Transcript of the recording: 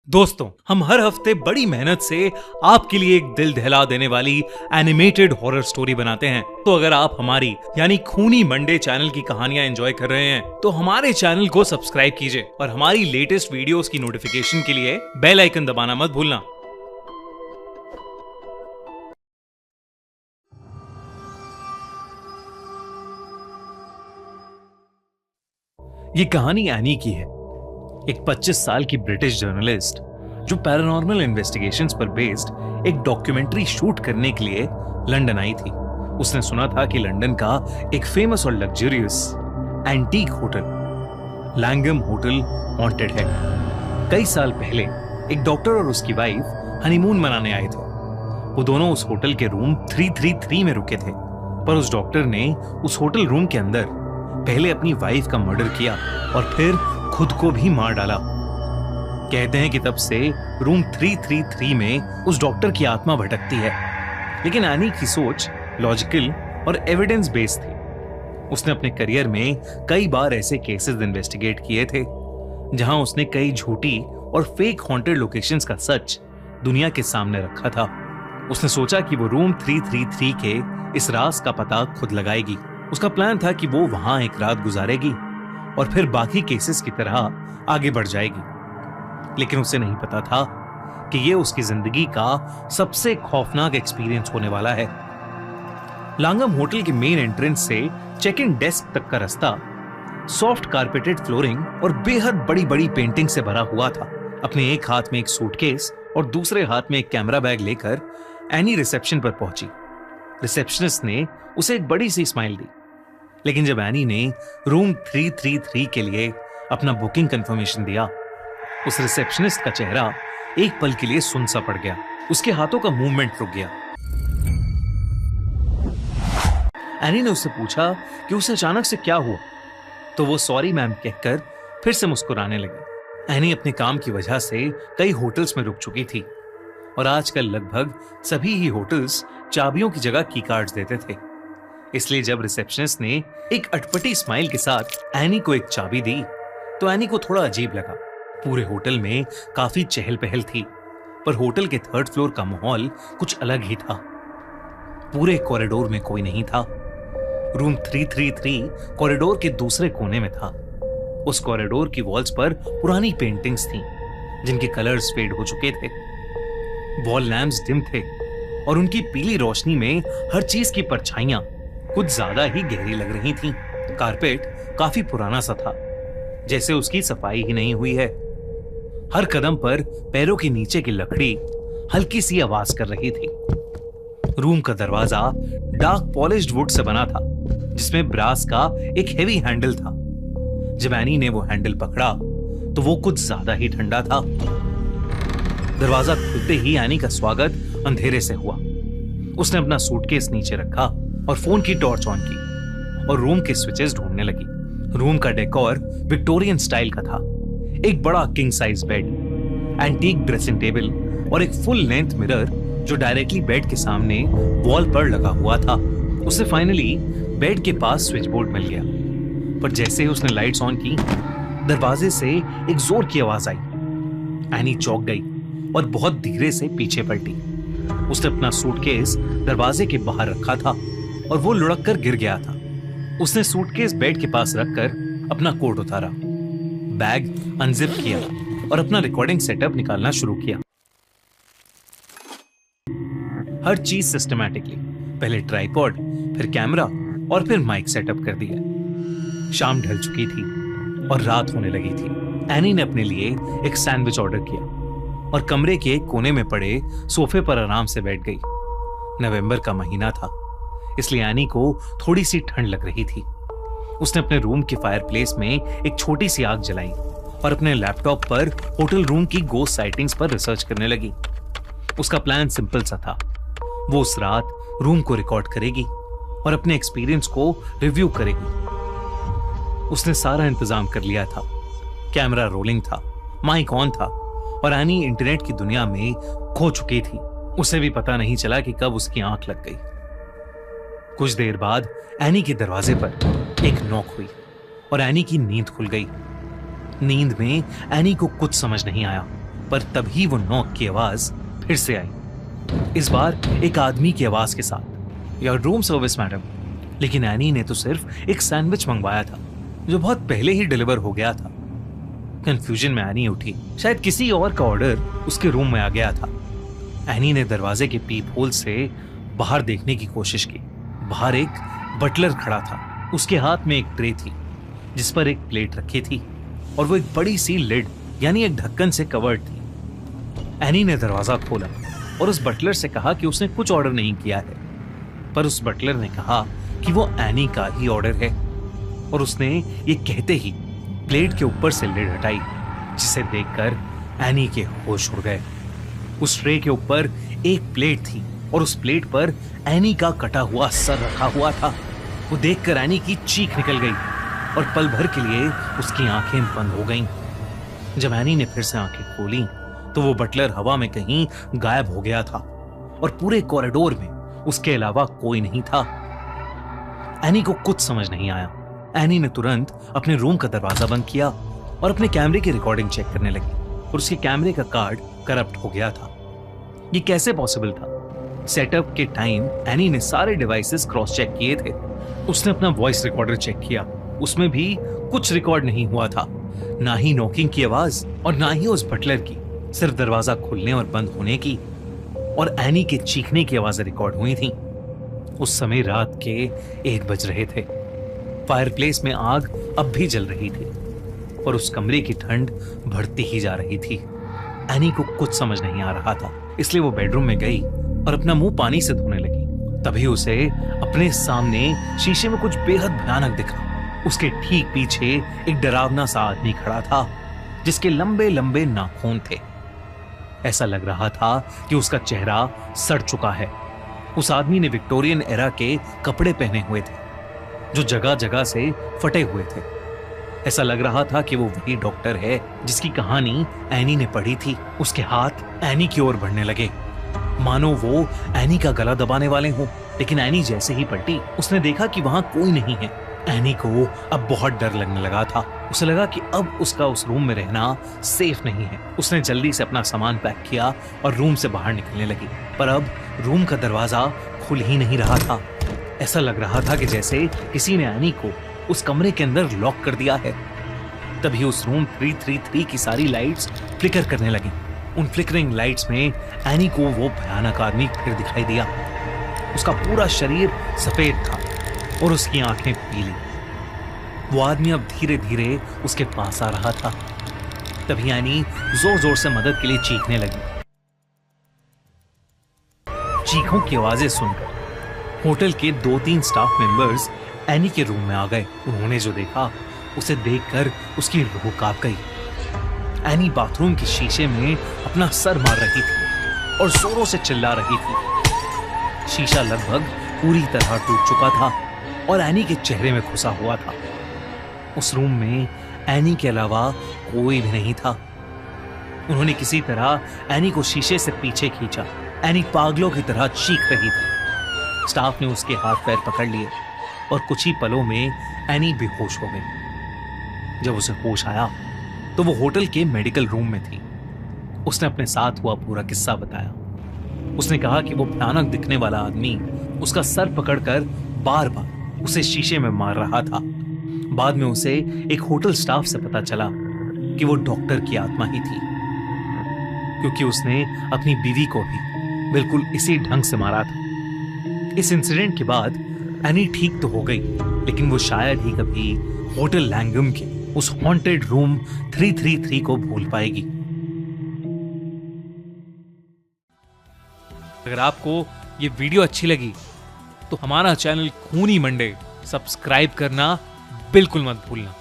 दोस्तों, हम हर हफ्ते बड़ी मेहनत से आपके लिए एक दिल दहला देने वाली एनिमेटेड हॉरर स्टोरी बनाते हैं। तो अगर आप हमारी यानी खूनी मंडे चैनल की कहानियां एंजॉय कर रहे हैं तो हमारे चैनल को सब्सक्राइब कीजिए और हमारी लेटेस्ट वीडियोस की नोटिफिकेशन के लिए बेल आइकन दबाना मत भूलना। ये कहानी एनी की है, एक 25 साल की ब्रिटिश जर्नलिस्ट जो पैरानॉर्मल इन्वेस्टिगेशंस पर बेस्ड एक डॉक्यूमेंट्री शूट करने के लिए लंदन आई थी। उसने सुना था कि लंदन का एक फेमस और luxurious antique hotel Langham hotel haunted है। कई साल पहले एक डॉक्टर और उसकी वाइफ हनीमून मनाने आए थे। वो दोनों उस होटल के रूम 333 में रुके थे, पर उस डॉक्टर ने उस होटल रूम के अंदर पहले अपनी वाइफ का मर्डर किया और फिर खुद को भी मार डाला। कहते हैं कि तब से रूम 333 में उस डॉक्टर की आत्मा भटकती है। लेकिन एनी की सोच लॉजिकल और एविडेंस बेस्ड थी। उसने अपने करियर में कई बार ऐसे केसेस इन्वेस्टिगेट किए थे जहां उसने कई झूठी और फेक हॉन्टेड लोकेशंस का सच दुनिया के सामने रखा था। उसने सोचा कि वो रूम 333 के इस राज का पता खुद लगाएगी। उसका प्लान था कि वो वहां एक रात गुजारेगी और फिर बाकी केसेस की तरह आगे बढ़ जाएगी। लेकिन उसे नहीं पता था कि ये उसकी जिंदगी का सबसे खौफनाक एक्सपीरियंस होने वाला है। लांगम होटल के मेन एंट्रेंस से चेक इन डेस्क तक का रास्ता सॉफ्ट कारपेटेड फ्लोरिंग और बेहद बड़ी बड़ी पेंटिंग से भरा हुआ था। अपने एक हाथ में एक सूटकेस और दूसरे हाथ में एक कैमरा बैग लेकर एनी रिसेप्शन पर पहुंची। रिसेप्शनिस्ट ने उसे एक बड़ी सी स्माइल दी। लेकिन जब एनी ने रूम 333 के लिए अपना बुकिंग कंफर्मेशन दिया, उस रिसेप्शनिस्ट का चेहरा एक पल के लिए सुन सा पड़ गया। उसके हाथों का मूवमेंट रुक गया। एनी ने उससे पूछा कि उसे अचानक से क्या हुआ, तो वो सॉरी मैम कहकर फिर से मुस्कुराने लगी। एनी अपने काम की वजह से कई होटल्स में रुक चुकी थी और आजकल लगभग सभी ही होटल्स चाबियों की जगह की कार्ड्स देते थे। इसलिए जब रिसेप्शनिस्ट ने एक अटपटी स्माइल के साथ एनी को एक चाबी दी तो एनी को थोड़ा अजीब लगा। पूरे होटल में काफी चहल पहल थी, पर होटल के 3rd फ्लोर का माहौल कुछ अलग ही था। पूरे कॉरिडोर में कोई नहीं था। रूम 333 कॉरिडोर के दूसरे कोने में था। उस कॉरिडोर की वॉल्स पर पुरानी पेंटिंग्स थीं, जिनके कलर्स फेड हो चुके थे। वॉल लैंप्स डिम थे और उनकी पीली रोशनी में हर चीज की परछाइयां कुछ ज्यादा ही गहरी लग रही थीं। कारपेट काफी पुराना सा था, जैसे उसकी सफाई ही नहीं हुई है। हर कदम पर पैरों के नीचे की लकड़ी हल्की सी आवाज कर रही थी। रूम का दरवाजा डार्क पॉलिश्ड वुड से बना था, जिसमें ब्रास का एक हेवी हैंडल था। जब एनी ने वो हैंडल पकड़ा तो वो कुछ ज्यादा ही ठंडा था। दरवाजा खुलते ही एनी का स्वागत अंधेरे से हुआ। उसने अपना सूटकेस नीचे रखा और फोन की टॉर्च ऑन की और रूम के स्विचेस ढूंढने लगी। रूम का डेकोर विक्टोरियन स्टाइल का था। एक बड़ा king size bed, antique dressing table और एक फुल लेंथ मिरर जो डायरेक्टली बेड के सामने वॉल पर लगा हुआ था। उसे फाइनली बेड के पास स्विच बोर्ड मिल गया, पर जैसे ही उसने लाइट्स ऑन की, दरवाजे से एक जोर की आवाज आई। एनी चौंक गई और बहुत धीरे से पीछे पलटी। उसने अपना सूटकेस दरवाजे के बाहर रखा था और वो लुढ़क कर गिर गया था। उसने सूटकेस बेड के पास रखकर अपना कोट उतारा, बैग अनजिप किया और अपना रिकॉर्डिंग सेटअप निकालना शुरू किया। हर चीज सिस्टमैटिकली, पहले ट्राइपॉड, फिर कैमरा और फिर माइक सेटअप कर दिया। शाम ढल चुकी थी और रात होने लगी थी। एनी ने अपने लिए एक सैंडविच ऑर्डर किया और कमरे के एक कोने में पड़े सोफे पर आराम से बैठ गई। नवंबर का महीना था, इसलिए एनी को थोड़ी सी ठंड लग रही थी। उसने अपने रूम के फायरप्लेस में एक छोटी सी आग जलाई और अपने लैपटॉप पर होटल रूम की गोस्ट साइटिंग्स पर रिसर्च करने लगी। उसका प्लान सिंपल सा था। वो उस रात रूम को रिकॉर्ड करेगी और अपने एक्सपीरियंस को रिव्यू करेगी। उसने सारा इंतजाम कर लिया था। कैमरा रोलिंग था, माइक ऑन था और एनी इंटरनेट की दुनिया में खो चुकी थी। उसे भी पता नहीं चला कि कब उसकी आंख लग गई। कुछ देर बाद एनी के दरवाजे पर एक नॉक हुई और एनी की नींद खुल गई। नींद में एनी को कुछ समझ नहीं आया। पर तभी वो नॉक की आवाज फिर से आई, इस बार एक आदमी की आवाज के साथ। Your room service madam. लेकिन एनी ने तो सिर्फ एक सैंडविच मंगवाया था जो बहुत पहले ही डिलीवर हो गया था। कंफ्यूजन में एनी उठी, शायद किसी और का ऑर्डर उसके रूम में आ गया था। एनी ने दरवाजे के पीप होल से बाहर देखने की कोशिश की। बाहर एक बटलर खड़ा था, उसके हाथ में एक ट्रे थी जिस पर एक प्लेट रखी थी और वो एक बड़ी सी लिड यानी एक ढक्कन से कवर्ड थी। एनी ने दरवाजा खोला और उस बटलर से कहा कि उसने कुछ ऑर्डर नहीं किया है, पर उस बटलर ने कहा कि वो एनी का ही ऑर्डर है और उसने ये कहते ही प्लेट के ऊपर से लिड हटाई, जिसे देखकर एनी के होश उड़ गए। उस ट्रे के ऊपर एक प्लेट थी और उस प्लेट पर एनी का कटा हुआ सर रखा हुआ था। वो देखकर एनी की चीख निकल गई और पल भर के लिए उसकी आंखें बंद हो गईं। जब एनी ने फिर से आंखें खोली तो वो बटलर हवा में कहीं गायब हो गया था और पूरे कॉरिडोर में उसके अलावा कोई नहीं था। एनी को कुछ समझ नहीं आया। एनी ने तुरंत अपने रूम का दरवाजा बंद किया और अपने कैमरे की रिकॉर्डिंग चेक करने लगी और उसके कैमरे का कार्ड करप्ट हो गया था। ये कैसे पॉसिबल था? सेटअप के टाइम एनी ने सारे डिवाइसेस क्रॉस चेक किए थे। उसने अपना वॉइस रिकॉर्डर चेक किया, उसमें भी कुछ रिकॉर्ड नहीं हुआ था, ना ही नॉकिंग की आवाज और ना ही उस बटलर की, सिर्फ दरवाजा खुलने और बंद होने की और एनी के चीखने की आवाजें रिकॉर्ड हुई थी। उस समय रात के 1 बज रहे थे। फायरप्लेस में आग अब भी जल रही थी और उस कमरे की ठंड बढ़ती ही जा रही थी। एनी को कुछ समझ नहीं आ रहा था, इसलिए वो बेडरूम में गई और अपना मुंह पानी से धोने लगी। तभी उसे अपने सामने शीशे में कुछ बेहद भयानक दिखा। उसके ठीक पीछे एक डरावना सा आदमी खड़ा था जिसके लंबे लंबे नाखून थे। ऐसा लग रहा था कि उसका चेहरा सड़ चुका है। उस आदमी ने विक्टोरियन एरा के कपड़े पहने हुए थे जो जगह जगह से फटे हुए थे। ऐसा लग रहा था कि वो वही डॉक्टर है जिसकी कहानी एनी ने पढ़ी थी। उसके हाथ एनी की ओर बढ़ने लगे, मानो वो एनी का गला दबाने वाले हों। लेकिन एनी जैसे ही पलटी, उसने देखा कि वहां कोई नहीं है। एनी को अब बहुत डर लगने लगा था। उसे लगा कि अब उसका उस रूम में रहना सेफ नहीं है। उसने जल्दी से अपना सामान पैक किया और रूम से बाहर निकलने लगी, पर अब रूम का दरवाजा खुल ही नहीं रहा था। ऐसा लग रहा था कि जैसे किसी ने एनी को उस कमरे के अंदर लॉक कर दिया है। तभी उस रूम 333 की सारी लाइट्स फ्लिकर करने लगी। उन फ्लिकरिंग लाइट्स में एनी को वो भयानक आदमी फिर दिखाई दिया। उसका पूरा शरीर सफेद था और उसकी आंखें पीली। वो आदमी अब धीरे धीरे उसके पास आ रहा था। तभी एनी जोर जोर से मदद के लिए चीखने लगी। चीखों की आवाजें सुनकर होटल के 2-3 स्टाफ मेंबर्स एनी के रूम में आ गए। उन्होंने जो देखा उसे देखकर उसकी रूह कांप गई। एनी बाथरूम के शीशे में अपना सर मार रही थी और जोरों से चिल्ला रही थी। शीशा लगभग पूरी तरह टूट चुका था और एनी के चेहरे में घुसा हुआ था। उस रूम में एनी के अलावा कोई भी नहीं था। उन्होंने किसी तरह एनी को शीशे से पीछे खींचा। एनी पागलों की तरह चीख रही थी। स्टाफ ने उसके हाथ पैर पकड़ लिए और कुछ ही पलों में एनी बेहोश हो गई। जब उसे होश आया तो वो होटल के मेडिकल रूम में थी। उसने अपने साथ हुआ पूरा किस्सा बताया। उसने कहा कि वो भयानक दिखने वाला आदमी उसका सर पकड़कर बार बार उसे शीशे में मार रहा था। बाद में उसे एक होटल स्टाफ से पता चला कि वो डॉक्टर की आत्मा ही थी, क्योंकि उसने अपनी बीवी को भी बिल्कुल इसी ढंग से मारा था। इस इंसिडेंट के बाद एनी ठीक तो हो गई, लेकिन वो शायद ही कभी होटल लैंगम के उस हॉन्टेड रूम 333 को भूल पाएगी। अगर आपको ये वीडियो अच्छी लगी तो हमारा चैनल खूनी मंडे सब्सक्राइब करना बिल्कुल मत भूलना।